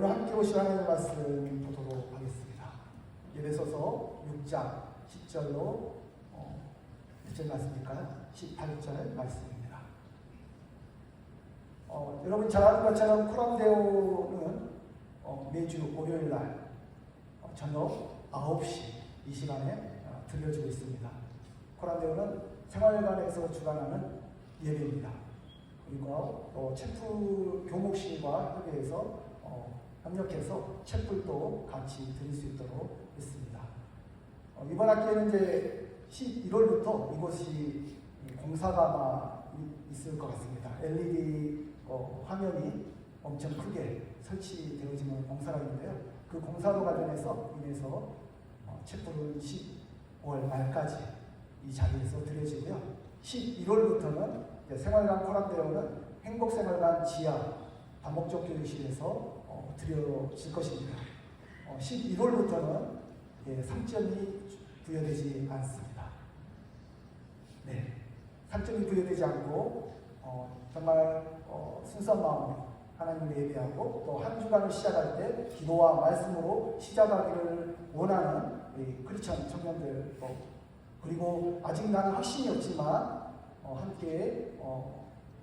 오늘 함께 보실 하나님의 말씀 보도록 하겠습니다. 에베소서 6장 10절로 몇 절 말씀일까요? 18절 말씀입니다. 여러분 잘 아는 것처럼 코람데오는 매주 월요일날 저녁 9시 이 시간에 들려주고 있습니다. 코람데오는 생활관에서 주관하는 예배입니다. 그리고 또 채플 교목실과 협의해서 협력해서 채플도 같이 드릴 수 있도록 했습니다. 이번 학기에는 이제 11월부터 이곳이 공사가 있을 것 같습니다. LED 화면이 엄청 크게 설치되어지는 공사가 있는데요. 그 공사로 관련해서 인해서 채플은 10월 말까지 이 자리에서 드려지고요. 11월부터는 생활관 코람데오는 행복생활관 지하 다목적 교육실에서 드려질 것입니다. 11월부터는 상점이 부여되지 않습니다. 네, 상점이 부여되지 않고 정말 순수한 마음으로 하나님을 예배하고 또 한 주간을 시작할 때 기도와 말씀으로 시작하기를 원하는 우리 크리스천 청년들 그리고 아직 나는 확신이 없지만 함께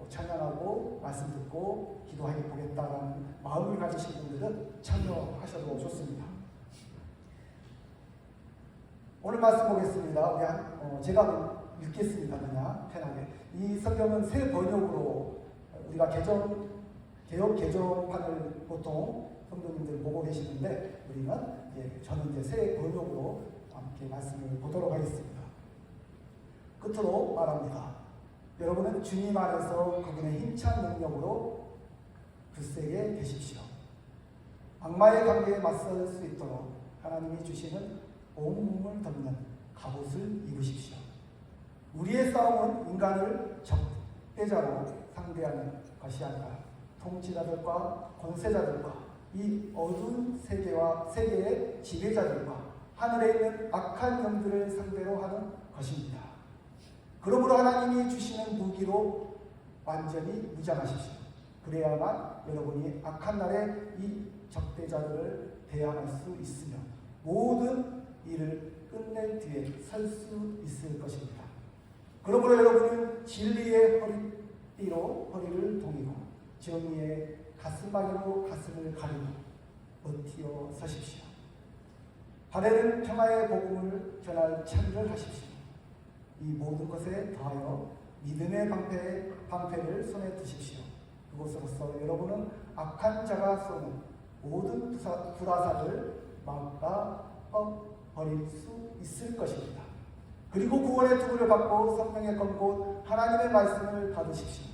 찬양하고 말씀 듣고 기도하게 보겠다라는 마음을 가지신 분들은 참여하셔도 좋습니다. 오늘 말씀 보겠습니다. 제가 읽겠습니다. 그냥 편하게. 이 성경은 새 번역으로 우리가 개혁 개정판을 보통 성도님들 보고 계시는데 저는 이제 새 번역으로 함께 말씀을 보도록 하겠습니다. 끝으로 말합니다. 여러분은 주님 안에서 그분의 힘찬 능력으로 굳세게 되십시오. 악마의 관계에 맞설 수 있도록 하나님이 주시는 온몸을 덮는 갑옷을 입으십시오. 우리의 싸움은 인간을 적대자로 상대하는 것이 아니라 통치자들과 권세자들과 이 어두운 세계의 지배자들과 하늘에 있는 악한 영들을 상대로 하는 것입니다. 그러므로 하나님이 주시는 무기로 완전히 무장하십시오. 그래야만 여러분이 악한 날에 이 적대자들을 대항할 수 있으며 모든 일을 끝낼 뒤에 설 수 있을 것입니다. 그러므로 여러분은 진리의 허리띠로 허리를 동이고 정의의 가슴마개로 가슴을 가리고 버티어 서십시오. 발에는 평화의 복음을 전할 차기를 하십시오. 이 모든 것에 더하여 믿음의 방패를 손에 드십시오. 그것으로서 여러분은 악한 자가 쏘는 모든 불화살을 막아 버릴 수 있을 것입니다. 그리고 구원의 투구를 받고 성령의 검곧 하나님의 말씀을 받으십시오.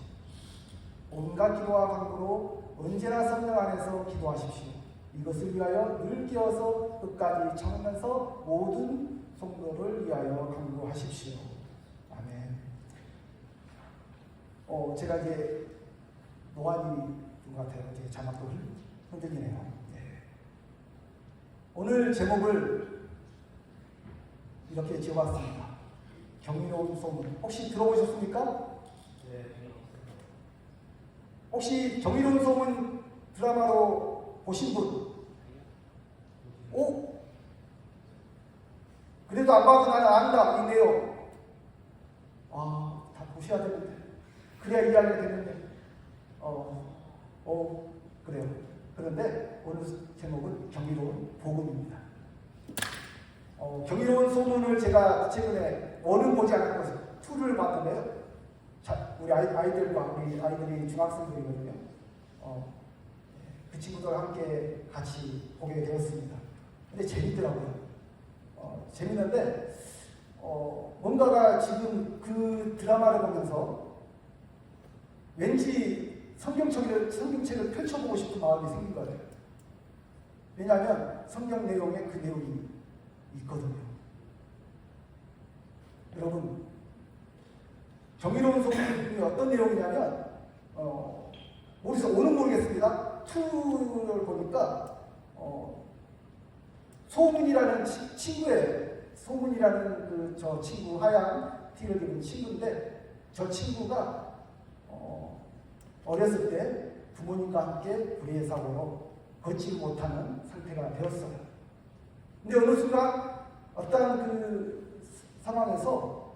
온갖 기도와 간구로 언제나 성령 안에서 기도하십시오. 이것을 위하여 늘 깨어서 끝까지 참으면서 모든 성도를 위하여 간구하십시오. 아멘. 제가 이제 노안이 된 것 같아요. 제 자막도 흔들리네요. 네. 오늘 제목을 이렇게 지어봤습니다. 경이로운 소문. 혹시 들어보셨습니까? 네. 혹시 경이로운 소문 드라마로 보신 분? 오? 그래도 안 봐도 나는 안다, 이 내용. 다 보셔야 되는데. 그래야 이해하게 되는데. 그래요. 그런데 오늘 제목은 경이로운 복음입니다. 경이로운 소문을 제가 최근에 어는 보지 않은 것을 2를 봤는데요. 우리 아이들이 중학생들이거든요. 그 친구들과 함께 같이 보게 되었습니다. 근데 재밌더라고요. 재밌는데 뭔가가 지금 그 드라마를 보면서 왠지 성경책을 펼쳐보고 싶은 마음이 생긴 거예요. 왜냐하면 성경 내용에 그 내용이 있거든요. 여러분, 경이로운 소문이 어떤 내용이냐면 어디서 오는 모르겠습니다. 2를 보니까 소문이라는 친구예요. 소문이라는 저 친구, 하얀 티를 입은 친구인데 저 친구가 어렸을 때 부모님과 함께 불의의 사고로 걷지 못하는 상태가 되었어요. 근데 어느 순간 어떠한 그 상황에서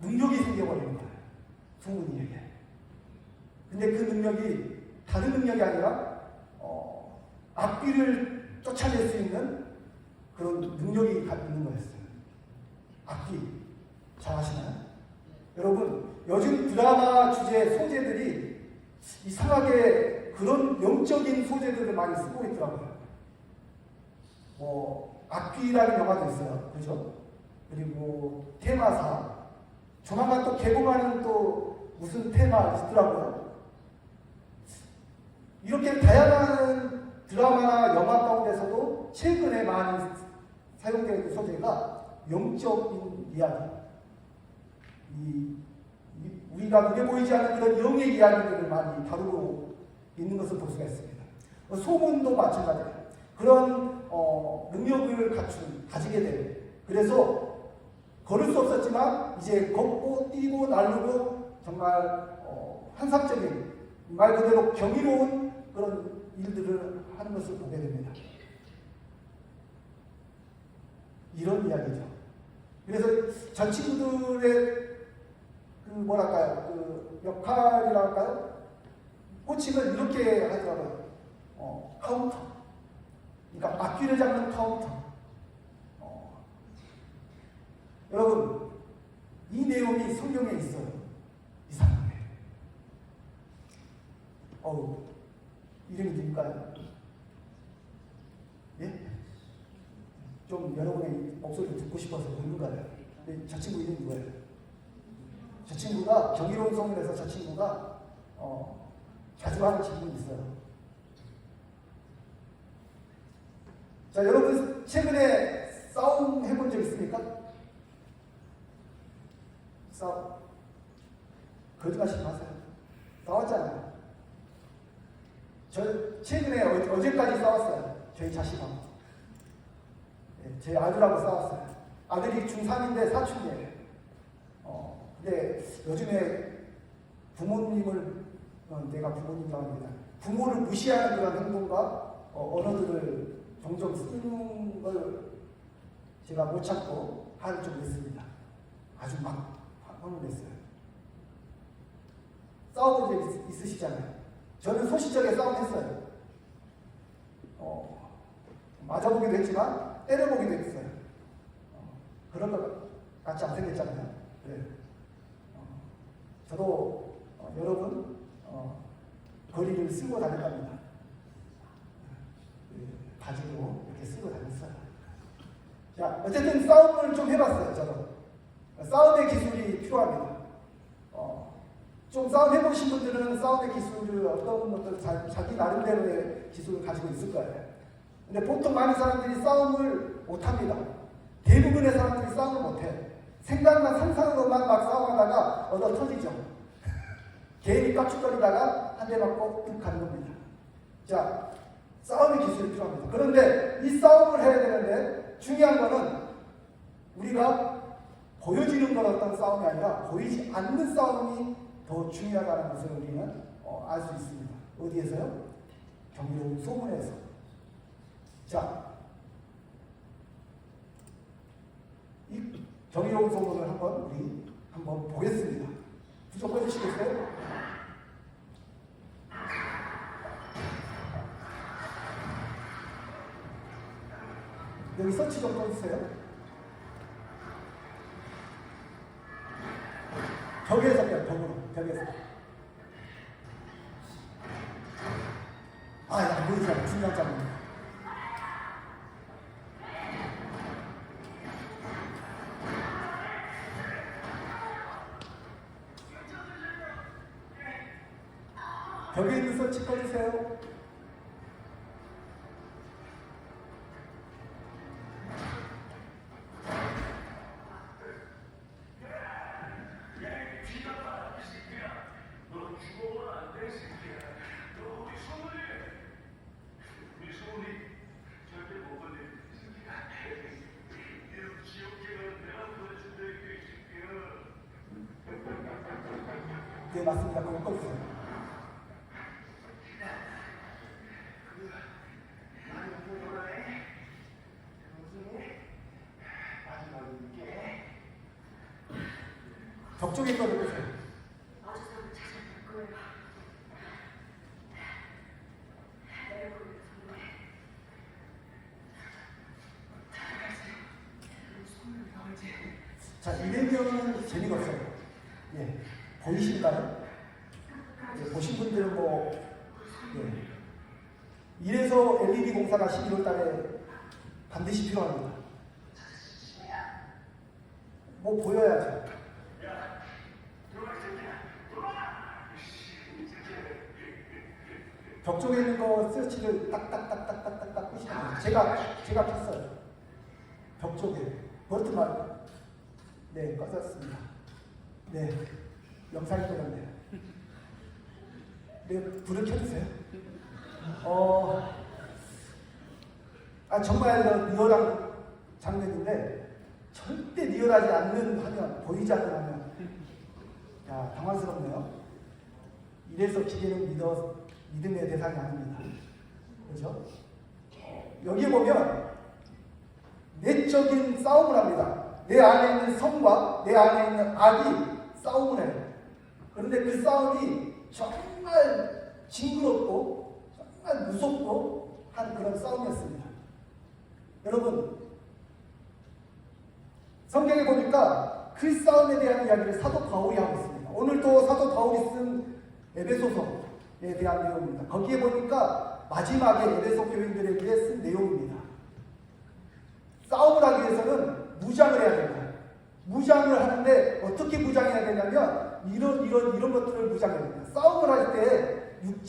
능력이 생겨버리는 거예요. 소문이에게. 근데 그 능력이 다른 능력이 아니라 악귀를 쫓아낼 수 있는 그런 능력이 있는 거였어요. 악귀. 잘 아시나요? 여러분, 요즘 드라마 주제 소재들이 이상하게 그런 영적인 소재들을 많이 쓰고 있더라고요. 악귀라는 영화도 있어요. 그죠? 그리고 테마사. 조만간 또 개봉하는 또 무슨 테마 있더라고요. 이렇게 다양한 드라마나 영화 가운데서도 최근에 많이 사용되는 소재가 영적인 이야기. 우리가 눈에 보이지 않는 그런 영의 이야기들을 많이 다루고 있는 것을 볼 수가 있습니다. 소문도 마찬가지예요. 그런 능력을 가지게 돼요. 그래서 걸을 수 없었지만 이제 걷고 뛰고 날르고 정말 환상적인 말 그대로 경이로운 그런 일들을 하는 것을 보게 됩니다. 이런 이야기죠. 그래서 전 친구들의 그 역할이랄까요? 호칭을 이렇게 하더라고요. 카운터. 그러니까 악귀를 잡는 카운터. 여러분, 이 내용이 성경에 있어요. 이상하게. 이름이 누굴까요? 예? 좀 여러분의 목소리를 듣고 싶어서 묻는 거예요. 저 친구 이름이 뭐예요? 저 친구가 경이로운 소문에서 저 친구가 자주 하는 질문이 있어요. 자, 여러분 최근에 싸움 해본 적 있습니까? 싸움. 거짓말하지 마세요. 싸웠잖아요. 저 최근에 어제까지 싸웠어요. 저희 자식하고. 제 아들하고 싸웠어요. 아들이 중3인데 사춘기예요. 근데 요즘에 부모님을 내가 부모님이라고 합니다. 부모를 무시하는 그런 행동과 언어들을 종종 쓰는 걸 제가 못 참고 화를 좀 냈습니다. 아주 막 화를 냈어요. 싸워본 적 있으시잖아요. 저는 소시적에 싸움했어요. 맞아보기도 했지만 때려보기도 했어요. 그런 것 같이 안 생겼잖아요. 네. 저도 여러분 거리를 쓰고 다녔답니다. 바지로 이렇게 쓰고 다녔어요. 자, 어쨌든 싸움을 좀 해봤어요. 저도 싸움의 기술이 필요합니다. 좀 싸움 해보신 분들은 싸움의 기술을 어떤 것들 자기 나름대로의 기술을 가지고 있을 거예요. 근데 보통 많은 사람들이 싸움을 못합니다. 대부분의 사람들이 싸움을 못해요. 생각만 상상으로만 막 싸워하다가 얻어 터지죠. 괜히 깍죽거리다가 한 대 맞고 뚝 가는 겁니다. 자, 싸움의 기술이 필요합니다. 그런데 이 싸움을 해야 되는데 중요한 거는 우리가 보여지는 건 어떤 싸움이 아니라 보이지 않는 싸움이 더 중요하다는 것을 우리는 알 수 있습니다. 어디에서요? 경이로운 소문에서. 자, 이 경이로운 소문을 우리 한번 보겠습니다. 부족해 주시겠어요? 여기 서치 좀 꺼주세요. 벽에서 빼요, 벽에서. 안 보이잖아. 중요한 장면이에요. 벽에 있는 서치 꺼주세요. 네, 맞습니다. 그거 꺼주세요. 벽쪽에 거를 보세요. 자, 이래면은 재미가 없어요. 예. 보이실까요? 예, 보신 분들은 뭐, 예. 이래서 LED 공사가 12월 달에 반드시 필요합니다. 뭐 보여야죠. 벽 쪽에 있는 거 스위치를 딱딱딱딱딱딱 끄시면 돼요. 제가 켰어요. 벽 쪽에. 버튼 말고. 네, 꺼졌습니다. 네, 영상이 꺼졌네요. 네, 불을 켜주세요. 정말 리얼한 장면인데, 절대 리얼하지 않는 화면, 보이지 않는 화면. 야, 당황스럽네요. 이래서 기계는 믿음의 대상이 아닙니다. 그렇죠? 여기에 보면, 내적인 싸움을 합니다. 내 안에 있는 성과 내 안에 있는 악이 싸움을 해요. 그런데 그 싸움이 정말 징그럽고 정말 무섭고 한 그런 싸움이었습니다. 여러분, 성경에 보니까 그 싸움에 대한 이야기를 사도 바울이 하고 있습니다. 오늘도 사도 바울이 쓴 에베소서에 대한 내용입니다. 거기에 보니까 마지막에 에베소 교인들에게 쓴 내용입니다. 싸움을 하기 위해서는 무장을 해야 된다. 무장을 하는데 어떻게 무장해야 되냐면 이런 것들을 무장해야 된다. 싸움을 할 때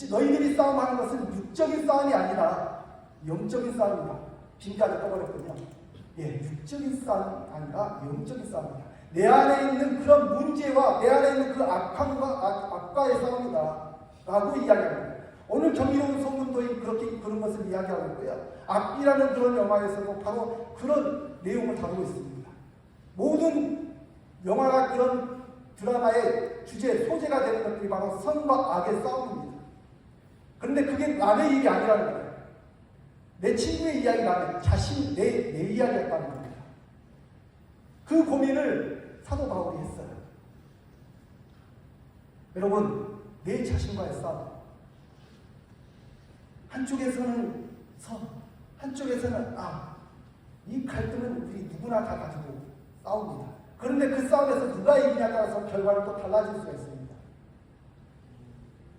너희들이 싸움하는 것은 육적인 싸움이 아니라 영적인 싸움이다. 빈까지 떠버렸군요. 예, 육적인 싸움이 아니라 영적인 싸움이다. 내 안에 있는 그런 문제와 내 안에 있는 그 악과의 싸움이다. 라고 이야기합니다. 오늘 경이로운 소문도 그런 것을 이야기하고 있고요. 악이라는 그런 영화에서도 바로 그런 내용을 다루고 있습니다. 모든 영화나 그런 드라마의 주제, 소재가 되는 것들이 바로 선과 악의 싸움입니다. 그런데 그게 남의 일이 아니라는 거예요. 내 친구의 이야기가 아니라 내 이야기였다는 겁니다. 그 고민을 사도 바울이 했어요. 여러분, 내 자신과의 싸움. 한쪽에서는 선, 한쪽에서는 악. 이 갈등은 우리 누구나 다 가지고 싸웁니다. 그런데 그 싸움에서 누가 이기냐에 따라서 결과는 또 달라질 수가 있습니다.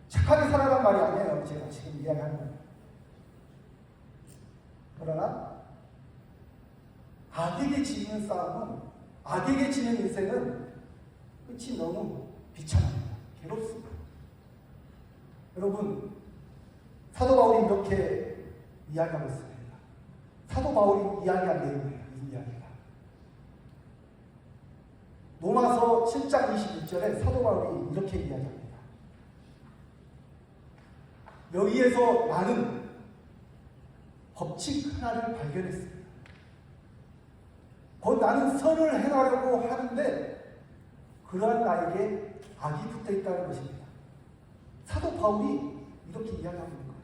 착하게 살아란 말이 아니에요. 제가 지금 이야기하는 거예요. 그러나 악에게 지는 싸움은, 악에게 지는 인생은 끝이 너무 비참합니다. 괴롭습니다. 여러분, 사도 바울이 이렇게 이야기하고 있습니다. 사도 바울이 이야기한 내용이에요. 이 이야기가. 로마서 7장 26절에 사도 바울이 이렇게 이야기합니다. 여기에서 나는 법칙 하나를 발견했습니다. 곧 나는 선을 행하려고 하는데 그러한 나에게 악이 붙어 있다는 것입니다. 사도 바울이 이렇게 이야기하고 있는 거예요.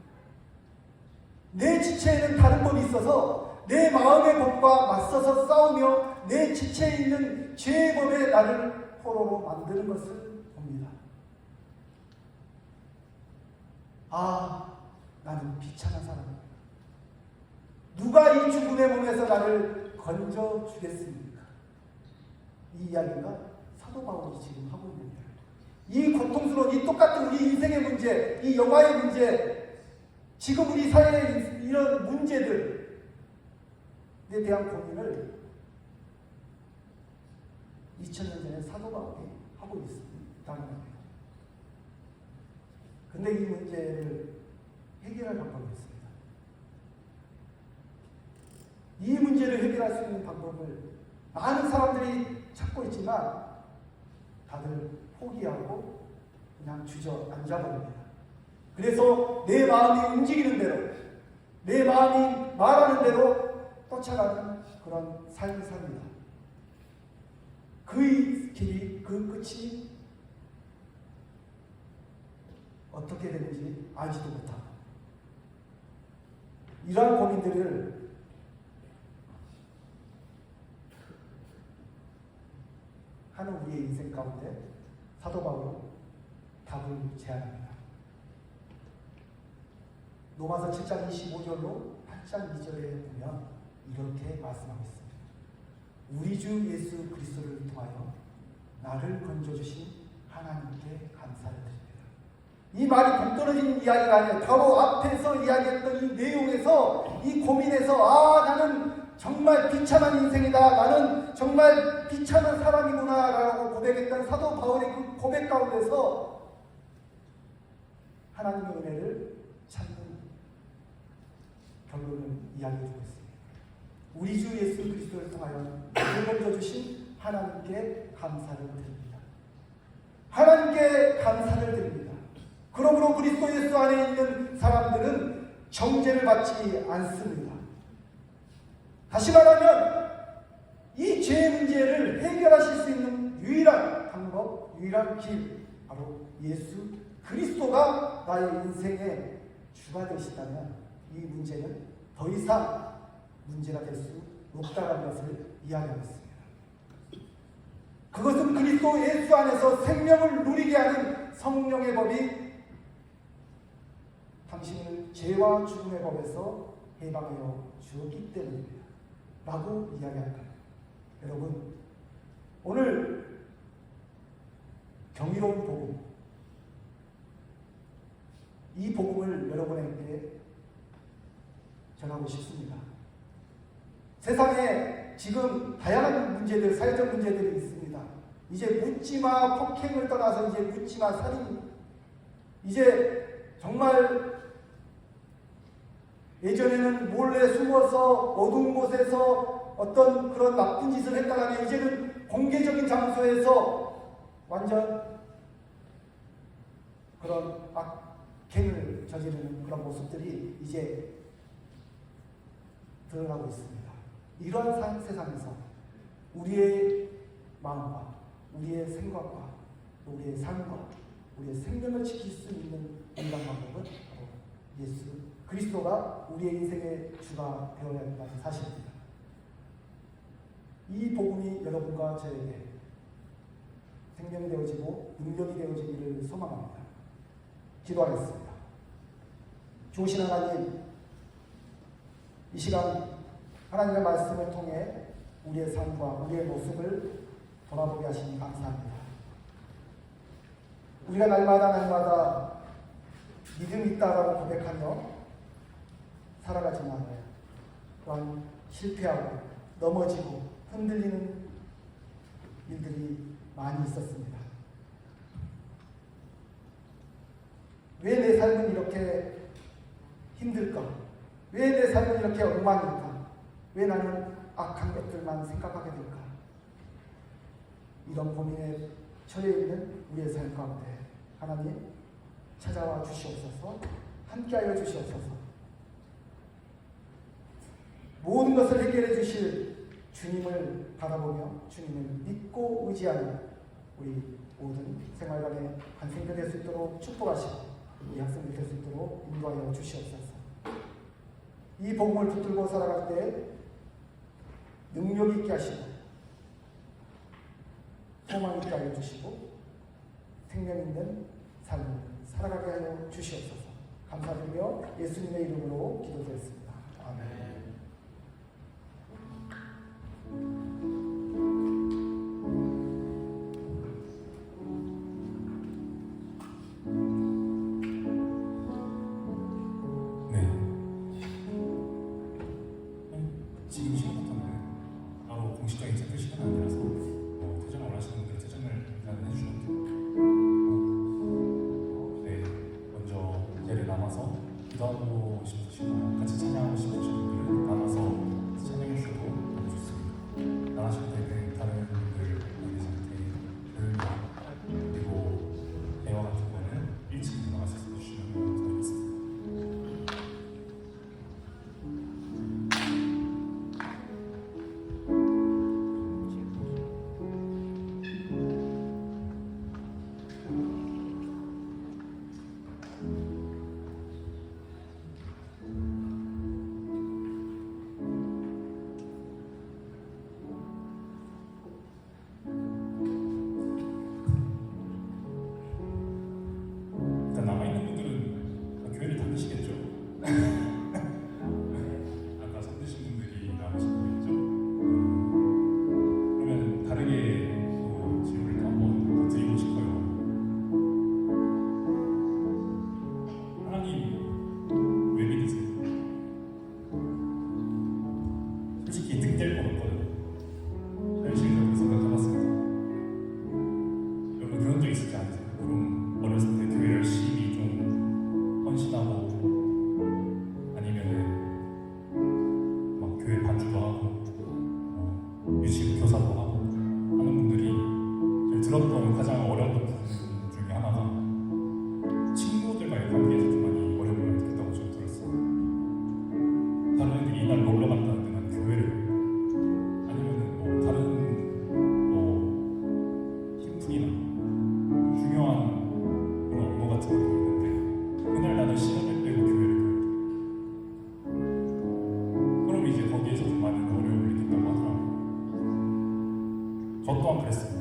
내 지체에는 다른 법이 있어서 내 마음의 법과 맞서서 싸우며 내 지체에 있는 죄의 법에 나를 포로로 만드는 것을 봅니다. 나는 비참한 사람입니다. 누가 이 죽음의 몸에서 나를 건져주겠습니까? 이 이야기가 사도 바울이 지금 하고 있는 이야기입니다. 이 고통스러운, 이 똑같은 우리 인생의 문제, 이 영화의 문제, 지금 우리 사회의 이런 문제들에 대한 고민을 2000년 전에 사도 바울이 하고 있다는 겁니다. 근데 이 문제를 해결할 방법이 있습니다. 이 문제를 해결할 수 있는 방법을 많은 사람들이 찾고 있지만 다들 포기하고 그냥 주저앉아버립니다. 그래서 내 마음이 움직이는 대로, 내 마음이 말하는 대로 쫓아가는 그런 삶을 삽니다. 그 길이, 그 끝이 어떻게 되는지 알지도 못하고 이러한 고민들을 하는 우리의 인생 가운데 사도 바울은 답을 제안합니다. 로마서 7장 25절로 8장 2절에 보면 이렇게 말씀하고 있습니다. 우리 주 예수 그리스도를 통하여 나를 건져주신 하나님께 감사를 드립니다. 이 말이 동떨어진 이야기가 아니에요. 바로 앞에서 이야기했던 이 내용에서, 이 고민에서 나는 정말 비참한 인생이다, 나는 정말 비참한 사람이구나 라고 고백했던 사도 바울의 그 고백 가운데서 하나님의 은혜를 찾는 결론을 이야기해주고 있습니다. 우리 주 예수 그리스도를 통하여 나를 건져주신 하나님께 감사를 드립니다. 하나님께 감사를 드립니다. 그러므로 그리스도 예수 안에 있는 사람들은 정죄를 받지 않습니다. 다시 말하면 이 죄 문제를 해결하실 수 있는 유일한 방법, 유일한 길, 바로 예수 그리스도가 나의 인생의 주가 되시다면 이 문제는 더 이상 문제가 될 수 없다는 것을 이야기하고 있습니다. 그것은 그리스도 예수 안에서 생명을 누리게 하는 성령의 법이 당신을 죄와 죽음의 법에서 해방하여 주었기 때문입니다. 라고 이야기할까요? 여러분, 오늘 경이로운 복음, 이 복음을 여러분에게 전하고 싶습니다. 세상에 지금 다양한 문제들, 사회적 문제들이 있습니다. 이제 묻지마 폭행을 떠나서 이제 묻지마 살인, 이제 정말 예전에는 몰래 숨어서 어두운 곳에서 어떤 그런 나쁜 짓을 했다가 이제는 공개적인 장소에서 완전 그런 악행을 저지르는 그런 모습들이 이제 드러나고 있습니다. 이런 세상에서 우리의 마음과 우리의 생각과 우리의 삶과 우리의 생명을 지킬 수 있는 유일한 방법은 바로 예수 그리스도가 우리의 인생의 주가 되어야 한다는 사실입니다. 이 복음이 여러분과 저에게 생명이 되어지고 능력이 되어지기를 소망합니다. 기도하겠습니다. 좋으신 하나님, 이 시간 하나님의 말씀을 통해 우리의 삶과 우리의 모습을 돌아보게 하시니 감사합니다. 우리가 날마다 믿음이 있다라고 고백하며 살아가지만 또한 실패하고 넘어지고 흔들리는 일들이 많이 있었습니다. 왜 내 삶은 이렇게 힘들까? 왜 내 삶은 이렇게 엉망일까? 왜 나는 악한 것들만 생각하게 될까? 이런 고민에 처해 있는 우리의 삶 가운데 하나님 찾아와 주시옵소서, 함께하여 주시옵소서. 모든 것을 해결해 주실 주님을 바라보며 주님을 믿고 의지하는 우리 모든 생활관의 관생들 될 수 있도록 축복하시고 우리 학생들 될 수 있도록 인도하여 주시옵소서. 이 복음을 붙들고 살아갈 때 능력 있게 하시고 소망 있게 하여 주시고 생명 있는 삶을 살아가게 하여 주시옵소서. 감사드리며 예수님의 이름으로 기도드렸습니다. 아멘. 지금 시간부터는 바로 공식적인 체크 시간이 아니라서 퇴장을 원하시는 분들은 퇴장을 일단 해주셔도 먼저 자리에 남아서 기도하고 싶으시거나 같이 찬양하고 싶으신 분들은 남아서 찬양해 주셔도 너무 좋습니다. 나가실 때는 다른 분들 관계 상태, 그리고 대화 같은 거는 1층으로 나가셔서 해주시면 감사하겠습니다. 저 또한 그랬어요.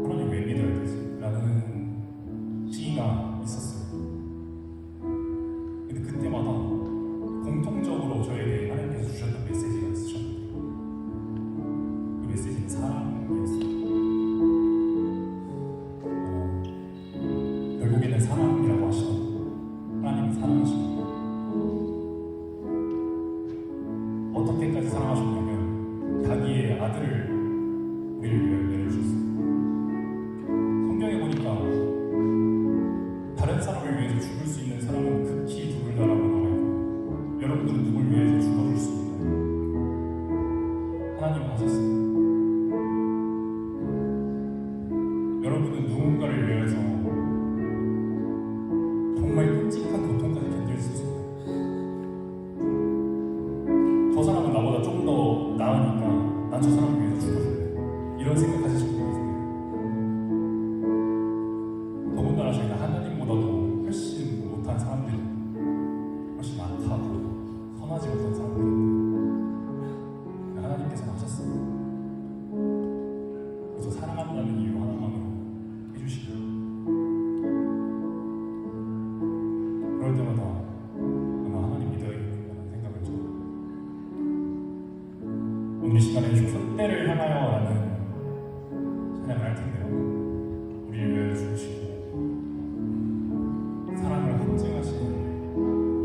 하나님 왜 믿어야 되지? 라는 시기가 있었어요. 근데 그때마다 공통적으로 저에게 하나님께서 주셨던 메시지가 있으셨는데 그 메시지는 사랑이었어요. 결국에는 사랑이라고 하시던 하나님은 사랑하십니다. 어떻게까지 사랑하셨냐면 자기의 아들을 우리를 위하여 내려주셨어요. 성경에 보니까 다른 사람을 위해서 죽을 수 있는 사람은 극히 드물다라고 나와 있고 여러분들은 누굴 위해서 죽어줄 수 있나요? 하나님은 하셨어요. 여러분은 누군가를 위해서 정말 끔찍한 고통까지 견딜 수 있어요. 저 사람은 나보다 좀 더 나으니까 난 저 사람을 위해서 죽어줄래. 이런 생각하실 수 있어요. 더군다나 저희가 하나님보다도 훨씬 못한 사람들이 훨씬 악하고 선하지 못한 사람들인데 하나님께서는 하셨어요. 그래서 사랑한다는 이유 하나만으로 해주시고 그럴 때마다 나 하나님 믿어야겠다는 생각을 좀 오늘 이 시간에 촛대를 향하여 라는 찬양을 할 텐데요. 우리를 위해 주시고 사랑을 헌증하신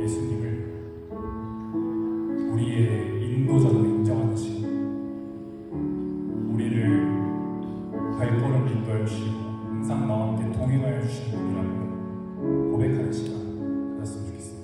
예수님을 우리의 인도자로 인정하는 시간, 우리를 발걸음 인도해 주시고 항상 나와 함께 동행하여 주시는 분이라고 고백하는 시간 되었으면 좋겠습니다.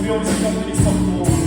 두려운 생각들이 있었고